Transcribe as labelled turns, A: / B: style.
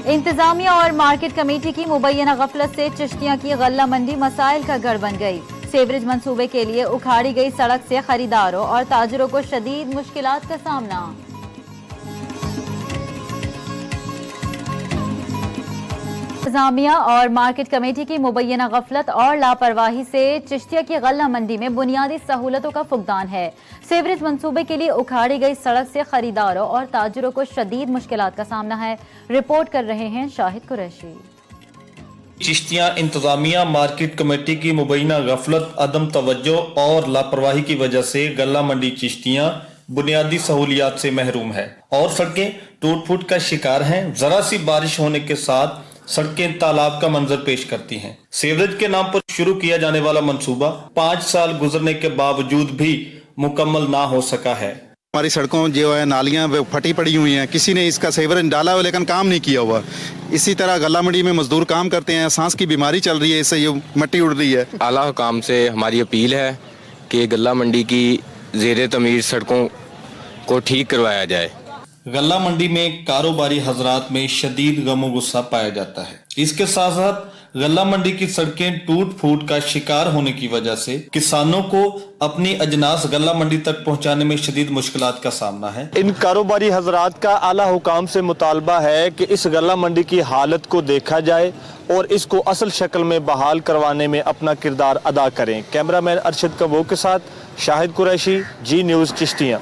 A: इंतजामिया और market committee की मुबैना गफलत से चिश्तियां की गल्ला मंडी मसाइल का गढ़ बन गई। सीवरेज मंसूबे के लिए उखाड़ी गई सड़क से खरीदारों और ताजरों को शदीद मुश्किलात का सामना। इंतजामिया और मार्केट कमेटी की मुबैना गफलत और लापरवाही से चिश्तिया की गल्ला मंडी में बुनियादी सहूलतों का फुकदान है। सीवरेज मंसूबे के लिए उखाड़ी गई सड़क से खरीदारों और ताजरों को शदीद मुश्किलात का सामना है। रिपोर्ट कर रहे हैं शाहिद कुरैशी।
B: चिश्तिया इंतजामिया मार्केट कमेटी की मुबैना गफलत, अदम तवज्जो और लापरवाही की वजह से गल्ला मंडी चिश्तियां बुनियादी सहूलियात से महरूम है और सड़कें टूट फूट का शिकार हैं। जरा सी बारिश होने के साथ सड़कें तालाब का मंजर पेश करती हैं। सीवरेज के नाम पर शुरू किया जाने वाला मंसूबा 5 साल गुजरने के बावजूद भी मुकम्मल ना हो सका है।
C: हमारी सड़कों जो है नालियां वो फटी पड़ी हुई हैं, किसी ने इसका सीवरेज डाला हुआ लेकिन काम नहीं किया हुआ। इसी तरह गल्ला मंडी में मजदूर काम करते हैं, सांस की बीमारी चल रही है, इससे ये मिट्टी उड़ रही है।
D: आला हुकाम से हमारी अपील है कि गल्ला मंडी की ज़ेरे तमीर सड़कों को ठीक करवाया जाए।
B: गल्ला मंडी में कारोबारी हजरात में शदीद गमो गुस्सा पाया जाता है। इसके साथ साथ गल्ला मंडी की सड़कें टूट फूट का शिकार होने की वजह से किसानों को अपनी अजनास गल्ला मंडी तक पहुंचाने में शदीद मुश्किलात का सामना है।
E: इन कारोबारी हजरात का आला हुकाम से मुतालबा है कि इस गल्ला मंडी की हालत को देखा जाए और इसको असल शक्ल में बहाल करवाने में अपना किरदार अदा करें। कैमरामैन अरशद कबो के साथ शाहिद कुरैशी, जी न्यूज़ चिश्तियाँ।